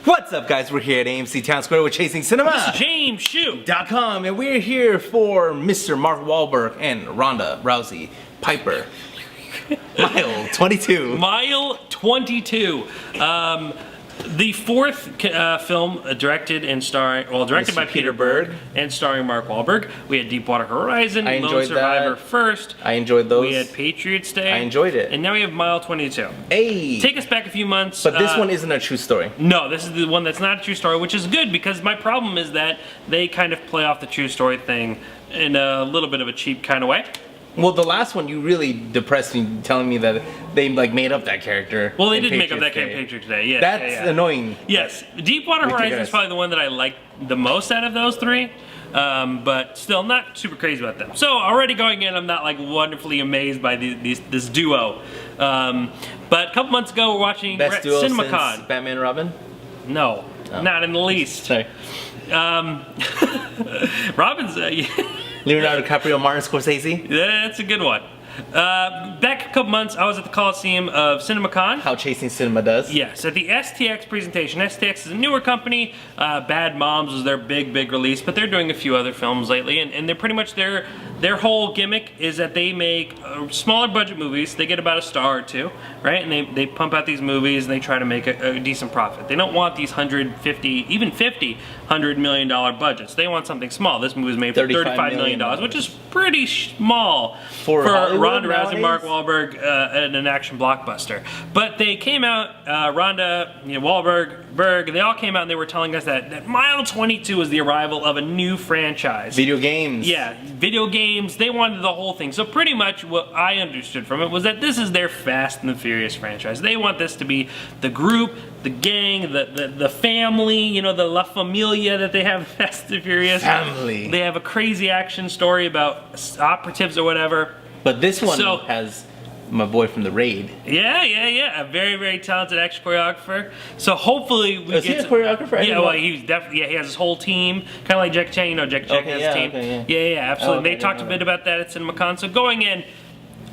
What's up, guys? We're here at AMC Town Square with Chasing Cinema. This is James Shoe.com, and we're here for Mr. Mark Wahlberg and Ronda Rousey Piper. Mile 22. Mile 22. The fourth film directed by Peter Berg and starring Mark Wahlberg. We had Deepwater Horizon, Lone Survivor first. I enjoyed those. We had Patriots Day. I enjoyed it. And now we have Mile 22. Hey! Take us back a few months. But this one isn't a true story. No, this is the one that's not a true story, which is good because my problem is that they kind of play off the true story thing in a little bit of a cheap kind of way. Well, the last one, you really depressed me telling me that they made up that character. Well, they did make up that character today. Yes, that's annoying. Yes, Deepwater Horizon is probably the one that I like the most out of those three, but still not super crazy about them. So already going in, I'm not like wonderfully amazed by this duo. But a couple months ago, we're watching Best duo CinemaCon. Since Batman and Robin? No, not in the least. Sorry. Robin's. Leonardo DiCaprio, Martin Scorsese. Yeah, that's a good one. Back a couple months, I was at the Coliseum of CinemaCon. How Chasing Cinema does. Yes, at the STX presentation. STX is a newer company. Bad Moms was their big release, but they're doing a few other films lately, and they're pretty much their whole gimmick is that they make smaller budget movies. They get about a star or two, right? And they pump out these movies and they try to make a decent profit. They don't want these $100 million budgets. They want something small. This movie was made for $35 million, which is pretty small for Ronda Rousey, Mark Wahlberg, and an action blockbuster. But they came out, Ronda, Wahlberg, Berg, they all came out and they were telling us that Mile 22 is the arrival of a new franchise. Video games. Yeah, video games. They wanted the whole thing. So pretty much what I understood from it was that this is their Fast and the Furious franchise. They want this to be the group, the gang, the family, the La Familia that they have Fast and Furious. Family. They have a crazy action story about operatives or whatever. But this one has my boy from The Raid. Yeah. A very talented action choreographer. So hopefully we Is he a choreographer? Yeah, well, he's definitely, he has his whole team. Kind of like Jackie Chan, Jackie Chan has a team. Okay, Yeah, absolutely. They talked a bit about that at CinemaCon. So going in,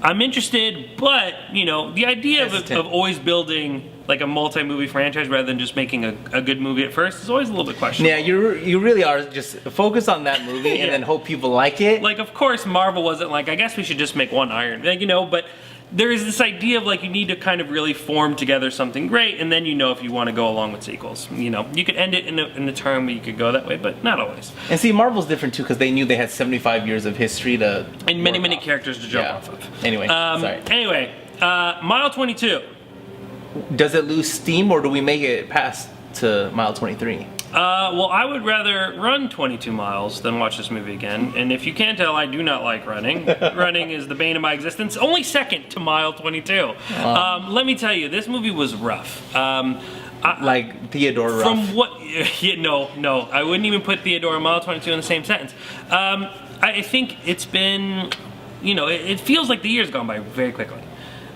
I'm interested, but, the idea of always building like a multi-movie franchise rather than just making a good movie at first is always a little bit questionable. Yeah, you really are just focus on that movie and then hope people like it. Like, of course, Marvel wasn't like, I guess we should just make one Iron Man, but there is this idea of like you need to kind of really form together something great, and then if you want to go along with sequels. You could end it in a term where you could go that way, but not always. And see, Marvel's different too because they knew they had 75 years of history to and many characters to jump off of. Anyway, sorry. Anyway, Mile 22. Does it lose steam, or do we make it past to Mile 23? Well, I would rather run 22 miles than watch this movie again. And if you can't tell, I do not like running. Running is the bane of my existence. Only second to Mile 22. Let me tell you, this movie was rough. Like Theodore rough. From what? No. I wouldn't even put Theodore and Mile 22 in the same sentence. I think it's been, it feels like the year's gone by very quickly.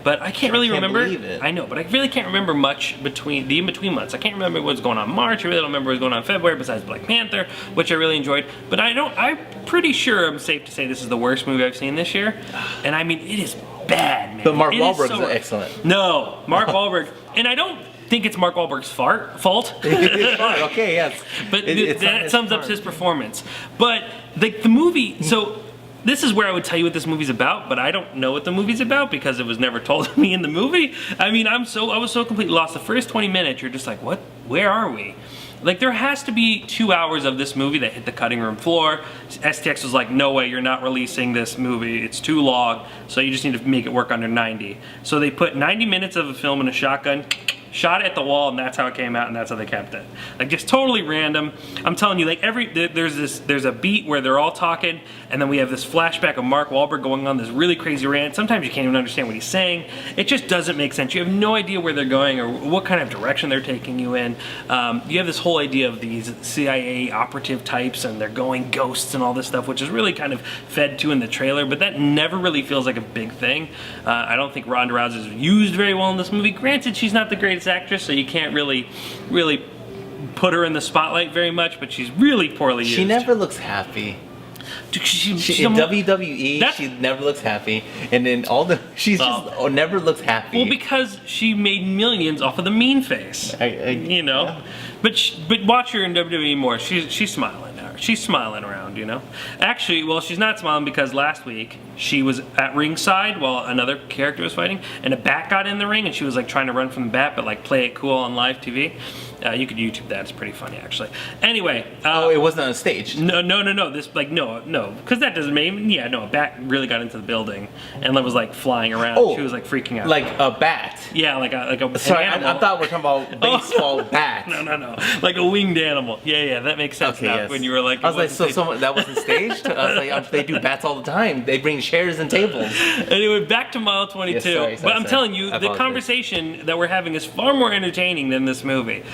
But I can't really remember. Believe it. I know, but I really can't remember much between the in-between months. I can't remember what's going on in March. I really don't remember what's going on in February besides Black Panther, which I really enjoyed. But I'm pretty sure I'm safe to say this is the worst movie I've seen this year. And I mean, it is bad, man. But Mark Wahlberg is excellent. No, Mark Wahlberg, and I don't think it's Mark Wahlberg's fault. Okay, yes. But that sums up his performance. But the movie, so. This is where I would tell you what this movie's about, but I don't know what the movie's about because it was never told to me in the movie. I mean, I was so completely lost. The first 20 minutes, you're just like, what? Where are we? Like, there has to be 2 hours of this movie that hit the cutting room floor. STX was like, no way, you're not releasing this movie. It's too long, so you just need to make it work under 90. So they put 90 minutes of a film in a shotgun, shot it at the wall, and that's how it came out, and that's how they kept it. Like, just totally random. I'm telling you, like, there's a beat where they're all talking, and then we have this flashback of Mark Wahlberg going on this really crazy rant. Sometimes you can't even understand what he's saying. It just doesn't make sense. You have no idea where they're going or what kind of direction they're taking you in. You have this whole idea of these CIA operative types, and they're going ghosts and all this stuff, which is really kind of fed to in the trailer, but that never really feels like a big thing. I don't think Ronda Rousey is used very well in this movie. Granted, she's not the greatest actress, so you can't really put her in the spotlight very much, but she's really poorly used. She never looks happy. She's in WWE, she never looks happy, and then she's just never looks happy. Well, because she made millions off of the mean face, you know. Yeah. But watch her in WWE more. She's smiling now. She's smiling around, you know. Actually, well, she's not smiling because last week she was at ringside while another character was fighting, and a bat got in the ring, and she was like trying to run from the bat, but like play it cool on live TV. You could YouTube that; it's pretty funny, actually. Anyway, it wasn't on a stage. No. This no, because that doesn't mean a bat really got into the building and was like flying around. She was like freaking out. Like a bat. Yeah, like a. Sorry, I thought we were talking about baseball bat. No, like a winged animal. Yeah, that makes sense now. Yes. When you were like, I was like, so that wasn't staged. I was like, they do bats all the time. They bring chairs and tables. Anyway, back to Mile 22. Yes, sorry, I'm telling you, the conversation that we're having is far more entertaining than this movie.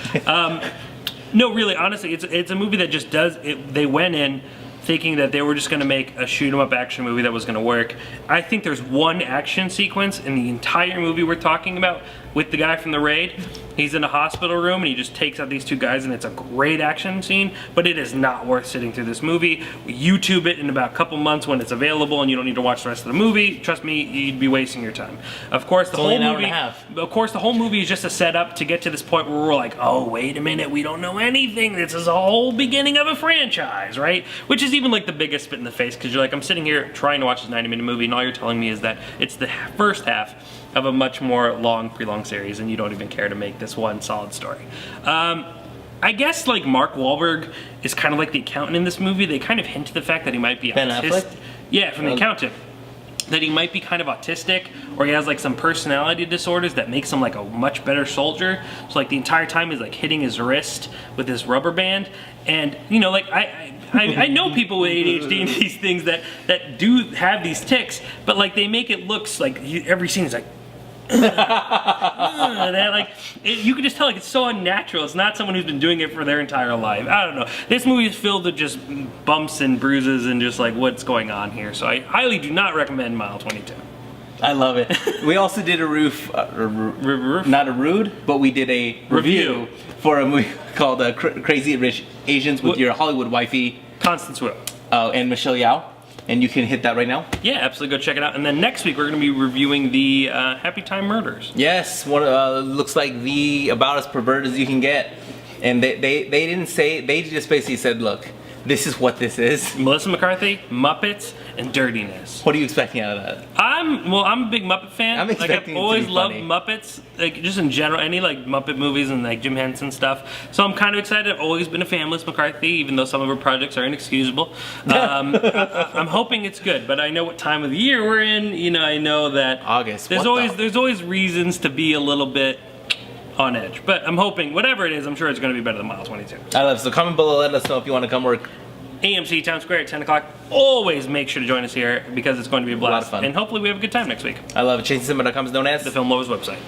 No, really, honestly, it's a movie that just does it. They went in thinking that they were just going to make a shoot 'em up action movie that was going to work. I think there's one action sequence in the entire movie we're talking about with the guy from The Raid. He's in a hospital room and he just takes out these two guys, and it's a great action scene, but it is not worth sitting through this movie. YouTube it in about a couple months when it's available and you don't need to watch the rest of the movie. Trust me, you'd be wasting your time. Of course, the whole movie is just a setup to get to this point where we're like, oh, wait a minute, we don't know anything. This is a whole beginning of a franchise, right? Which is even like the biggest spit in the face, because you're like, I'm sitting here trying to watch this 90-minute movie and all you're telling me is that it's the first half of a much more prolonged series, and you don't even care to make this one solid story. I guess like Mark Wahlberg is kind of like the accountant in this movie. They kind of hint to the fact that he might be autistic. Yeah, from The Accountant. That he might be kind of autistic, or he has like some personality disorders that makes him like a much better soldier. So like the entire time he's like hitting his wrist with this rubber band, and you know, like I know people with ADHD and these things that do have these tics, but like they make it looks like every scene is like. You can just tell like it's so unnatural. It's not someone who's been doing it for their entire life. I don't know. This movie is filled with just bumps and bruises and just like what's going on here. So I highly do not recommend Mile 22. I love it. We also did not a rude, but we did a review for a movie called Crazy Rich Asians with your Hollywood wifey Constance Wu and Michelle Yao. And you can hit that right now? Yeah, absolutely. Go check it out. And then next week we're going to be reviewing the Happy Time Murders. Yes, looks like about as perverted as you can get. And they didn't say, they just basically said, look, this is what this is. Melissa McCarthy, Muppets, and dirtiness. What are you expecting out of that? I'm a big Muppet fan. I'm expecting I've always loved Muppets, like just in general, any like Muppet movies and like Jim Henson stuff. So I'm kind of excited. I've always been a fan of Melissa McCarthy, even though some of her projects are inexcusable. I'm hoping it's good, but I know what time of the year we're in. You know, I know that August. There's always reasons to be a little bit on edge, but I'm hoping whatever it is, I'm sure it's going to be better than Mile 22. I love it. So comment below, let us know if you want to come work. AMC Town Square at 10 o'clock. Always make sure to join us here because it's going to be a blast. A lot of fun. And hopefully we have a good time next week. I love it. ChasingCinema.com is known as the Film Lovers website.